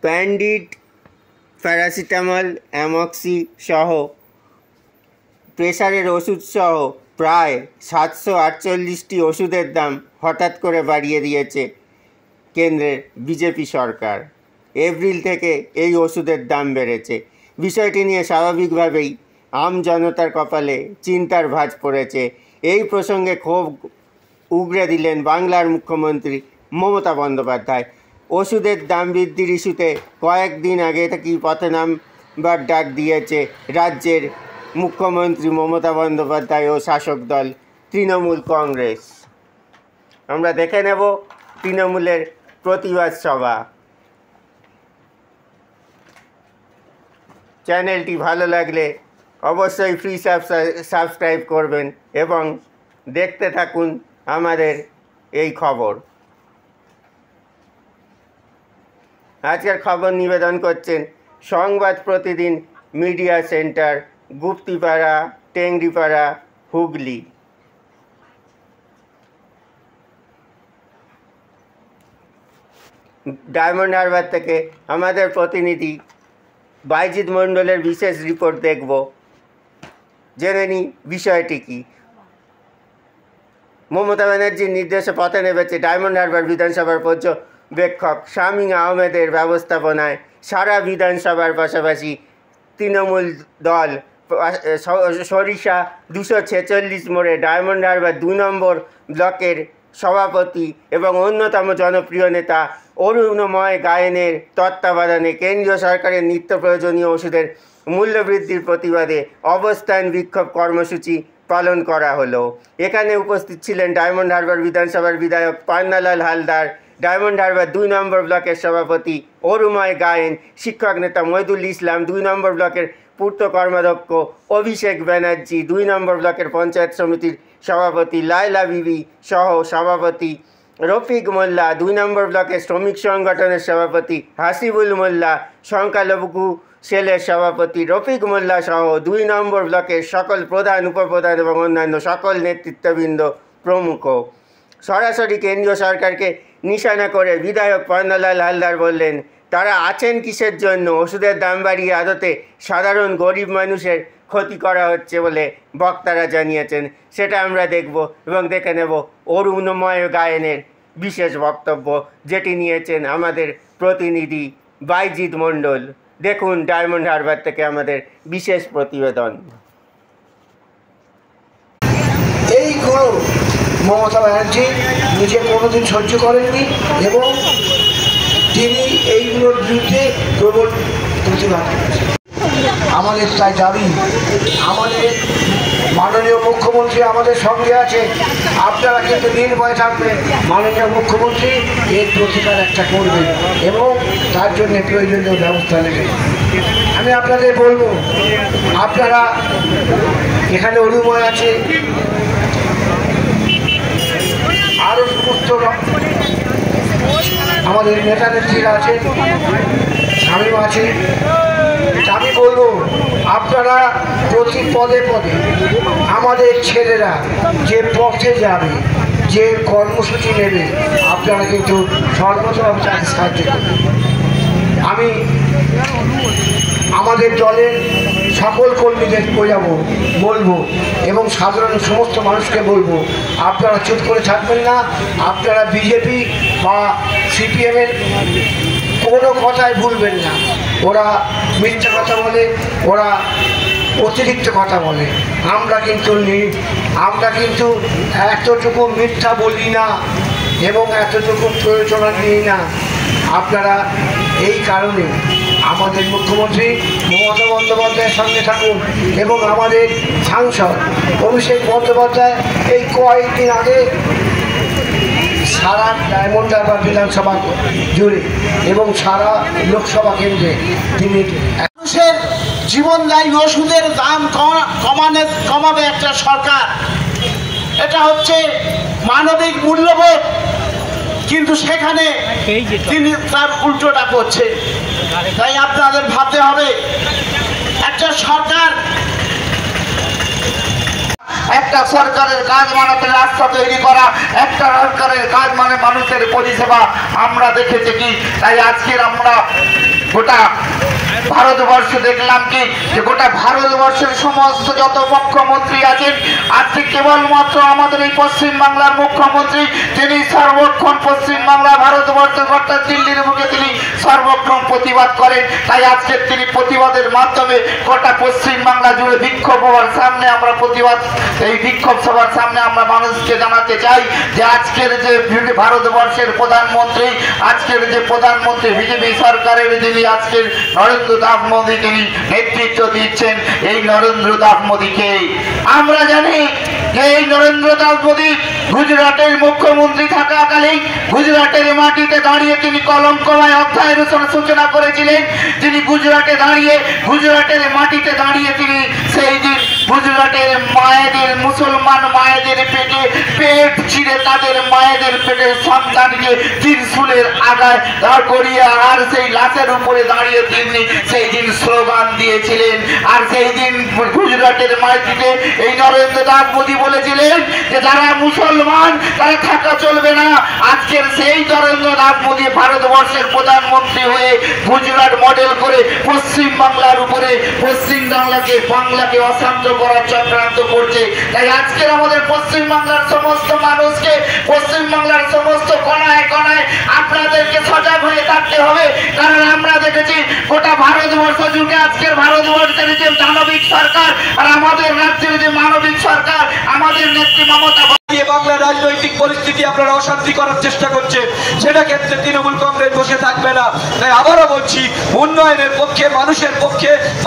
প্যান্ডিড, paracetamol, Amoxi সহ প্রেসারের ওষুধ সহ প্রায় 748টি ওষুধের দাম হঠাৎ করে বাড়িয়ে দিয়েছে কেন্দ্রের বিজেপি সরকার। এপ্রিল থেকে এই ওষুধের দাম বেড়েছে। বিষয়টি নিয়ে স্বাভাবিকভাবেই আম জনতার কপালে চিন্তার ভাঁজ পড়েছে। এই প্রসঙ্গে ক্ষোভ উগরে দিলেন বাংলার মুখ্যমন্ত্রী মমতা বন্দ্যোপাধ্যায়। ওষুধের দাম বৃদ্ধির ইস্যুতে কয়েকদিন আগে থেকেই পথে নামবার ডাক দিয়েছে রাজ্যের মুখ্যমন্ত্রী মমতা বন্দ্যোপাধ্যায় ও শাসক দল তৃণমূল কংগ্রেস। আমরা দেখে নেব তৃণমূলের প্রতিবাদ সভা। চ্যানেলটি ভালো লাগলে অবশ্যই ফ্রি সাবস্ক্রাইব করবেন এবং দেখতে থাকুন আমাদের এই খবর। আজকের খবর নিবেদন করছেন Sangbad Pratidin media centre, Guptipara, Tengripara, Hooghly. Diamond Harbour থেকে আমাদের প্রতিনিধি বাইজিৎ মণ্ডলের বিশেষ রিপোর্ট দেখব। জেনে নিই বিষয়টি কী। মমতা ব্যানার্জির নির্দেশে পথে নেমেছে ডায়মন্ড হারবার বিধানসভার পর্যবেক্ষক শামীম আহমেদের ব্যবস্থাপনায় সারা বিধানসভার পাশাপাশি তৃণমূল দল সরিষা 246 মোড়ে ডায়মন্ড হারবার 2 নম্বর ব্লকের সভাপতি এবং অন্যতম জনপ্রিয় নেতা অরুণময় গায়েনের তত্ত্বাবধানে কেন্দ্রীয় সরকারের নিত্য প্রয়োজনীয় ওষুধের মূল্যবৃদ্ধির প্রতিবাদে অবস্থান বিক্ষোভ কর্মসূচি পালন করা হলো। এখানে উপস্থিত ছিলেন ডায়মন্ড হারবার বিধানসভার বিধায়ক পান্নালাল হালদার, ডায়মন্ড হারবার 2 নম্বর ব্লকের সভাপতি অরুণময় গায়েন, শিক্ষক নেতা মহিদুল ইসলাম, 2 নম্বর ব্লকের পূর্ত কর্মাধ্যক্ষ অভিষেক ব্যানার্জি, 2 নম্বর ব্লকের পঞ্চায়েত সমিতির সভাপতি লায়লা বিবি সহ সভাপতি রফিক মোল্লা, 2 নম্বর ব্লকের শ্রমিক সংগঠনের সভাপতি হাসিবুল মোল্লা, সংখ্যালঘু সেলের সভাপতি রফিক মোল্লা সহ 2 নম্বর ব্লকের সকল প্রধান, উপপ্রধান এবং অন্যান্য সকল নেতৃত্ববৃন্দ প্রমুখ। সরাসরি কেন্দ্রীয় সরকারকে নিশানা করে বিধায়ক পান্নালাল হালদার বললেন, তারা আছেন কিসের জন্য? ওষুধের দাম বাড়িয়ে আদতে সাধারণ গরিব মানুষের ক্ষতি করা হচ্ছে বলে বক্তারা জানিয়েছেন। সেটা আমরা দেখব এবং দেখে নেব অরুণময় গায়েনের বিশেষ বক্তব্য, যেটি নিয়েছেন আমাদের প্রতিনিধি বাইজিৎ মণ্ডল। দেখুন ডায়মন্ড হারবার থেকে আমাদের বিশেষ প্রতিবেদন। এইগুলো মমতা ব্যানার্জি নিজে কোনোদিন সহ্য করেননি এবং তিনি এইগুলোর বিরুদ্ধে প্রবল প্রতিবাদ করেছেন। আমাদের তাই দাবি, আমাদের মাননীয় মুখ্যমন্ত্রী আমাদের সঙ্গে আছে, আপনারা কিন্তু নির্ভয় থাকবেন। মাননীয় মুখ্যমন্ত্রী এর প্রতিকার একটা করবেন এবং তার জন্য প্রয়োজনীয় ব্যবস্থা নেবেন। আমি আপনাদের বলবো, আপনারা এখানে অরুণময় আছে, আরও সমস্ত আমাদের নেতা নেত্রীরা আছে, শামীম আছে। আমি বলবো, আপনারা প্রতি পদে পদে আমাদের ছেলেরা যে পথে যাবে, যে কর্মসূচি নেবে, আপনারা কিন্তু সর্বতভাবে তাকে সাহায্য করবেন। আমি আমাদের দলের সকল কর্মীদের বলবো এবং সাধারণ সমস্ত মানুষকে বলবো, আপনারা চুপ করে থাকবেন না। আপনারা বিজেপি বা সিপিএমের কোনো কথাই ভুলবেন না। ওরা মিথ্যা কথা বলে, ওরা অতিরিক্ত কথা বলে। আমরা কিন্তু এতটুকু মিথ্যা বলি না এবং এতটুকু প্রয়োজনা নিই না। আপনারা এই কারণে আমাদের মুখ্যমন্ত্রী মমতা বন্দ্যোপাধ্যায়ের সঙ্গে থাকুন এবং আমাদের সাংসদ অভিষেক বন্দ্যোপাধ্যায় এই কয়েকদিন আগে সারা ডায়মন্ড হারবার বিধানসভা জুড়ে এবং সারা লোকসভা কেন্দ্রে তিনি মানুষের জীবনদায়ী ওষুধের দাম কমাবে একটা সরকার। এটা হচ্ছে মানবিক মূল্যবোধ, কিন্তু সেখানে তিনি তার উল্টোটা করছে। তাই আপনাদের ভাবতে হবে, একটা সরকার একটা সরকারের কাজ মানে রাস্তা তৈরি করা, একটা সরকারের কাজ মানে মানুষের পরিষেবা। আমরা দেখেছি কি, তাই আজকের আমরা গোটা ভারতবর্ষ দেখলাম কি যে গোটা ভারতবর্ষের সমস্ত যত মুখ্যমন্ত্রী আছেন, আজকে কেবলমাত্র আমাদের এই পশ্চিমবাংলার মুখ্যমন্ত্রী যিনি সর্বক্ষণ পশ্চিমবাংলা ভারতবর্ষের অর্থাৎ দিল্লির মুখে তিনি সর্বক্ষণ প্রতিবাদ করেন। তাই আজকে তিনি প্রতিবাদের মাধ্যমে গোটা পশ্চিমবাংলা জুড়ে বিক্ষোভ সভার সামনে আমরা প্রতিবাদ, এই বিক্ষোভ সভার সামনে আমরা মানুষকে জানাতে চাই যে আজকের যে ভারতবর্ষের প্রধানমন্ত্রী, আজকের যে প্রধানমন্ত্রী বিজেপি সরকারের যিনি আজকের নরেন্দ্র দাস মোদী তিনি নেতৃত্ব দিচ্ছেন, এই নরেন্দ্র দাস মোদীকে আমরা জানি যে এই নরেন্দ্র দাস মোদী গুজরাটের মুখ্যমন্ত্রী থাকাকালেই গুজরাটের মাটিতে দাঁড়িয়ে তিনি কলঙ্কময় অধ্যায়ের সূচনা করেছিলেন। তিনি গুজরাটে দাঁড়িয়ে, গুজরাটের মাটিতে দাঁড়িয়ে তিনি সেই দিন গুজরাটের মায়েদের, মুসলমান মায়েদের পেটে পেট ছিঁড়ে তাদের মায়েদের পেটের সন্তানকে ত্রিশূলের আগায় দাঁড় করিয়ে আর সেই লাশের উপরে দাঁড়িয়ে তিনি সেই দিন স্লোগান দিয়েছিলেন। আর সেই দিন গুজরাটের মাটিতে এই নরেন্দ্র দাস মোদী বলেছিলেন যে যারা মুসলমান তারা থাকা চলবে না। আজকের সেই নরেন্দ্র দাস মোদী ভারতবর্ষের প্রধানমন্ত্রী হয়ে গুজরাট মডেল করে পশ্চিম বাংলার উপরে, পশ্চিম বাংলাকে অশান্ত করার চক্রান্ত করছে। তাই আজকের আমাদের পশ্চিম বাংলার সমস্ত মানুষকে, পশ্চিম বাংলার সমস্ত কোনায় কোনায় আপনাদেরকে সজাগ হয়ে থাকতে হবে। কারণ আমরা দেখেছি গোটা ভারতবর্ষ জুড়ে আজকের ভারতবর্ষের যে দানবিক সরকার আর আমাদের রাজ্যের যে মানবিক সরকার, আমাদের নেত্রী মমতা বাংলার রাজনৈতিক পরিস্থিতি আপনারা অশান্তি করার চেষ্টা করছে, সেটা ক্ষেত্রে তৃণমূল কংগ্রেস বসে থাকবে না। তাই আবারও বলছি, উন্নয়নের পক্ষে,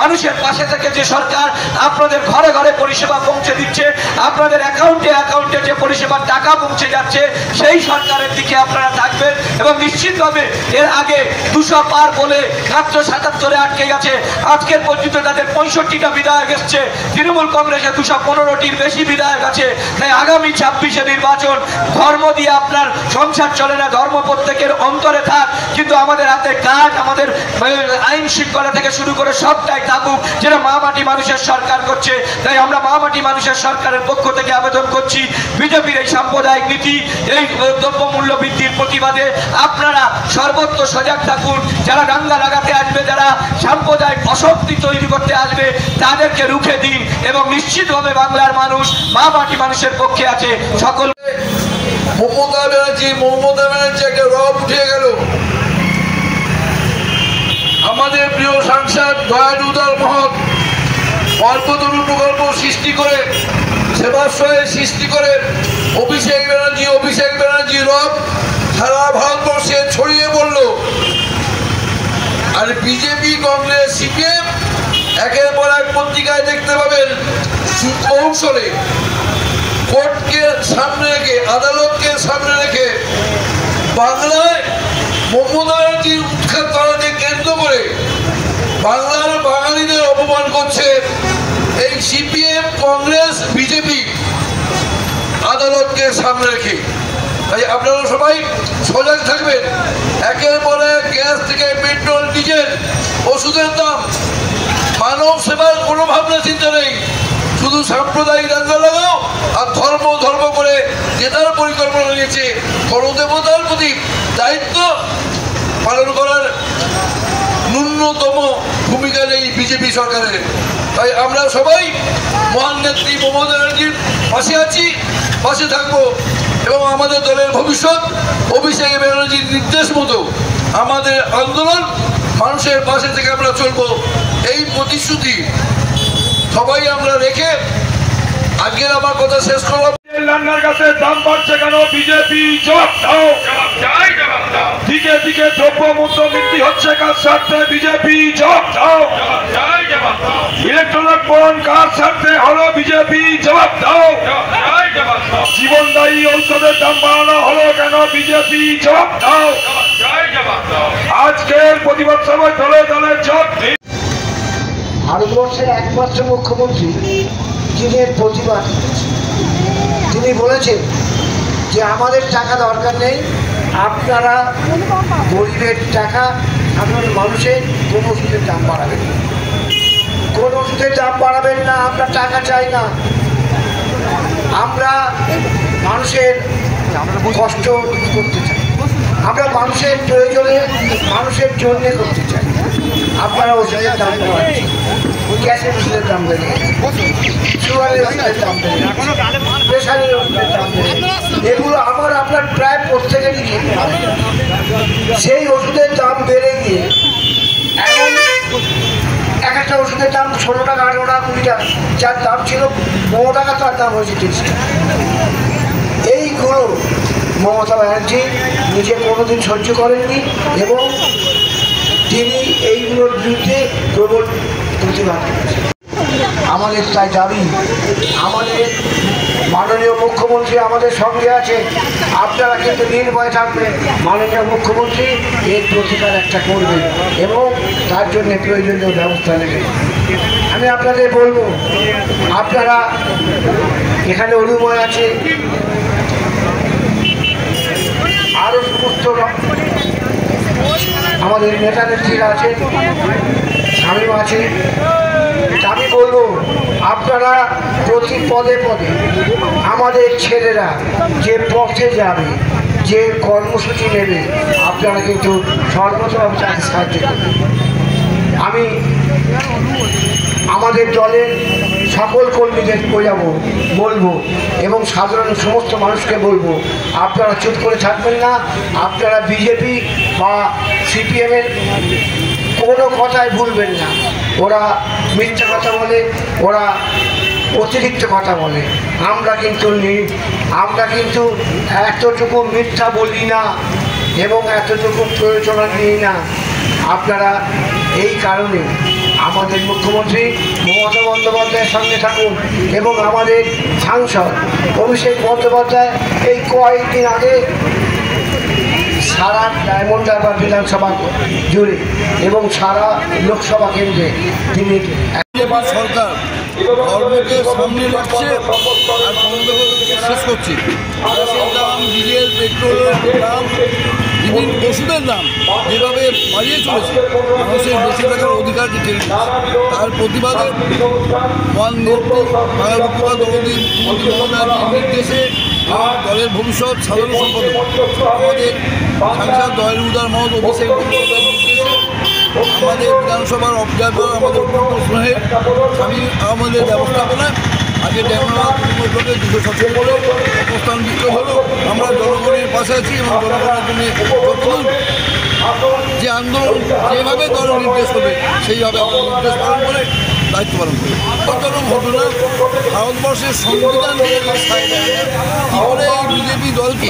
মানুষের পাশে থেকে যে সরকার আপনাদের ঘরে ঘরে পরিষেবা পৌঁছে দিচ্ছে, আপনাদের অ্যাকাউন্টে যে পরিষেবার টাকা পৌঁছে যাচ্ছে, সেই সরকারের দিকে আপনারা থাকবেন। এবং নিশ্চিতভাবে এর আগে 200 পার বলে মাত্র 77-এ আটকে গেছে। আজকের পর্যন্ত তাদের 65টা বিধায়ক এসছে, তৃণমূল কংগ্রেসে 215টির বেশি বিধায়ক আছে। তাই আগামী 26-এ নির্বাচন, ধর্ম দিয়ে আপনার সংসার চলে না, ধর্ম প্রত্যেকের অন্তরে থাক, কিন্তু আমাদের হাতে কাজ, আমাদের আইন শৃঙ্খলা থেকে শুরু করে সবটাই থাকুক, যেটা মা মাটি মানুষের সরকার করছে। তাই আমরা মা মাটি মানুষের সরকারের পক্ষ থেকে আবেদন করছি, বিজেপির এই সাম্প্রদায়িক নীতি, এই দ্রব্যমূল্য বৃদ্ধির প্রতিবাদে আপনারা সর্বত্র সজাগ থাকুন। যারা দাঙ্গা লাগাতে আসবে, যারা সাম্প্রদায়িক অশান্তি তৈরি করতে আসবে, তাদেরকে রুখে দিন। এবং নিশ্চিতভাবে বাংলার মানুষ মা মাটি মানুষের পক্ষে আছে। সকল মমতা ব্যানার্জি একটা রব উঠে গেল। আমাদের প্রিয় সাংসদ দয়ালুদার মহৎ অল্পতরু প্রকল্প সৃষ্টি করে, সেবাশ্রয়ের সৃষ্টি করে অভিষেক ব্যানার্জি রব সারা ভারতবর্ষে ছড়িয়ে পড়ল। আর বিজেপি, কংগ্রেস, সিপিএম একের পর এক পত্রিকায় দেখতে পাবেন কৌশলে কোর্টকে সামনে রেখে, আদালতকে সামনে রেখে বাংলায় মমতা ব্যানার্জির উৎখাত করাকে কেন্দ্র করে বাংলার বাঙালিদের অপমান করছে এই সিপিএম, কংগ্রেস, বিজেপি আদালতকে সামনে রেখে। তাই আপনারা সবাই সজাগ থাকবেন। একের পর এক গ্যাস থেকে পেট্রোল, ডিজেল, ওষুধের দাম, মানব সেবার কোনো ভাবনা চিন্তা নেই। শুধু সাম্প্রদায়িক দাঙ্গা লাগাও আর ধর্ম করে জেতার পরিকল্পনা নিয়েছে। গণদেবতার প্রতি দায়িত্ব পালন করার ন্যূনতম ভূমিকা নেই বিজেপি সরকারের। তাই আমরা সবাই মহান নেত্রী মমতা ব্যানার্জির পাশে আছি, পাশে থাকবো। এবং আমাদের দলের ভবিষ্যৎ অভিষেক ব্যানার্জির নির্দেশ মতো আমাদের আন্দোলন, মানুষের পাশে থেকে আমরা চলবো, এই প্রতিশ্রুতি সবাই আমরা রেখে আজকের আমার কথা শেষ করলাম। রান্নার গাছের দাম বাড়ছে কেন? বিজেপি জবাব দাও। দিকে দিকে দ্রব্যমূল্য বৃদ্ধি হচ্ছে কার স্বার্থে? বিজেপি জবাব দাও। ইলেকট্রনিক পণ্য কার স্বার্থে হলো? বিজেপি জবাব দাও। জীবনদায়ী ঔষধের দাম বাড়ানো হলো কেন? বিজেপি জবাব দাও। আজকের প্রতিবাদ সভায় দলে দলে জবাব দিন। ভারতবর্ষের একমাত্র মুখ্যমন্ত্রী যিনি এর প্রতিবাদ, তিনি বলেছেন যে আমাদের টাকা দরকার নেই, আপনারা গরিবের টাকা, সাধারণ মানুষের কোনো ওষুধের দাম বাড়াবেন না, কোনো ওষুধের দাম বাড়াবেন না, আমরা টাকা চাই না। আমরা মানুষের কষ্ট করতে চাই, আমরা মানুষের প্রয়োজনে মানুষের জন্যে করতে চাই। আপনারা ওষুধের দাম বাড়াচ্ছেন, গ্যাসের ওষুধের দাম বেড়ে গেছে, সুগারের ওষুধের দাম বেড়ে গেছে, প্রেশারের ওষুধের দাম বেড়ে গেছে, এগুলো আমার আপনার প্রায় প্রত্যেকেরই খেতে হয়। সেই ওষুধের দাম বেড়ে গিয়ে এখন এক একটা ওষুধের দাম 16 টাকা 18 টাকা 20 টাকা, যার দাম ছিল 15 টাকা তার দাম হয়েছে 30 টাকা। এইগুলো মমতা ব্যানার্জি নিজে কোনোদিন সহ্য করেননি এবং তিনি এইগুলোর বিরুদ্ধে প্রবল প্রতিবাদ করেছেন। আমাদের তাই দাবি, আমাদের মাননীয় মুখ্যমন্ত্রী আমাদের সঙ্গে আছে, আপনারা কিন্তু নির্ভয় থাকবেন, মাননীয় মুখ্যমন্ত্রী এর প্রতিকার একটা করবেন এবং তার জন্য প্রয়োজনীয় ব্যবস্থা নেবেন। আমি আপনাদের বলবো, আপনারা এখানে অরুময় আছে, আরও সমস্ত আমাদের নেতা নেত্রীরা আছেন, স্বামী আছে, আমি বলবো আপনারা প্রতি পদে পদে আমাদের ছেলেরা যে পথে যাবে, যে কর্মসূচি নেবে, আপনারা কিন্তু সর্বতভাবে তাকে সাহায্য করবেন। আমি আমাদের দলের সকল কর্মীদের বলবো এবং সাধারণ সমস্ত মানুষকে বলবো, আপনারা চুপ করে থাকবেন না, আপনারা বিজেপি বা সিপিএমের কোনো কথাই ভুলবেন না। ওরা মিথ্যা কথা বলে, ওরা অতিরিক্ত কথা বলে, আমরা কিন্তু এতটুকু মিথ্যা বলি না এবং এতটুকু প্রয়োজনা নিই না। আপনারা এই কারণে আমাদের মুখ্যমন্ত্রী মমতা বন্দ্যোপাধ্যায়ের সঙ্গে থাকুন এবং আমাদের সাংসদ অভিষেক বন্দ্যোপাধ্যায় এই কয়েকদিন আগে সারা ডায়মন্ড হারবার বিধানসভা জুড়ে এবং সারা লোকসভা কেন্দ্রে তিনি সরকার ধর্মকে সামনে রাখছে আর বন্ধকে শেষ করছে। গ্যাসের দাম, ডিজেল, পেট্রোলের দাম, বিভিন্ন ওষুধের দাম যেভাবে বাড়িয়ে চলেছে, মানুষের বেঁচে থাকার অধিকারকে কেড়ে নিচ্ছে। তার প্রতিবাদে ওয়ান নেত্রী বাংলা মুখ্যমন্ত্রী দলদী মুখ্যমন্ত্রী মমতার নির্দেশে দলের ভবিষ্যৎ সাধারণ সম্পাদক আমাদের সাংসদ দয়াল উদার মহোদয় অভিষেক বন্দ্যোপাধ্যায়ের নির্দেশে আমাদের বিধানসভার অবজারভার আমাদের স্নেহের স্বামী আমাদের ব্যবস্থাপনায় আজকে ড্যামরা ব্লকে 217 বলে অবস্থান বিক্ষোভ হলো। আমরা জনগণের পাশে আছি এবং জনগণের জন্য যতদূর যে আন্দোলন যেভাবে দল নির্দেশ হবে সেইভাবে আমরা নির্দেশ পালন করে দায়িত্ব পালন করি। দুঃখজনক ঘটনা, ভারতবর্ষের সংবিধান কী করে এই বিজেপি দলকে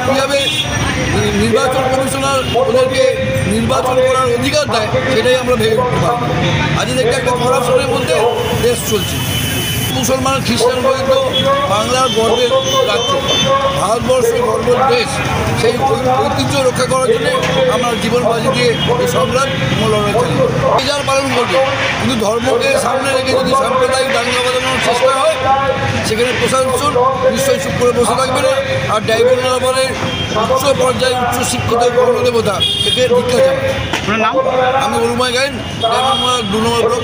কীভাবে নির্বাচন কমিশনার ওদেরকে নির্বাচন করার অধিকার দেয় সেটাই আমরা ভেবে করতে পারি। আজ দেখতে একটা করাপশনের মধ্যে দেশ চলছে। মুসলমান খ্রিস্টান বৈধ বাংলার গর্বের রাজ্য, ভারতবর্ষ গর্বের দেশ, সেই ঐতিহ্য রক্ষা করার জন্য আমরা জীবন বাজি দিয়ে এই সংগ্রাম লড়াই চাই। যার পালন করবে, কিন্তু ধর্মকে সামনে রেখে যদি সাম্প্রদায়িক দাঙ্গা বাজানোর চেষ্টা হয় সেখানে প্রশাসন নিশ্চয়ই চুপ করে বসে থাকবে না। আর ডাইভেন আবারের উচ্চ পর্যায়ে উচ্চ শিক্ষিত কর্মদেবতা একে ধিক্কার জানাবে। আমি অরুময় গাইন, ডায়মন্ড 2 নম্বর ব্লক।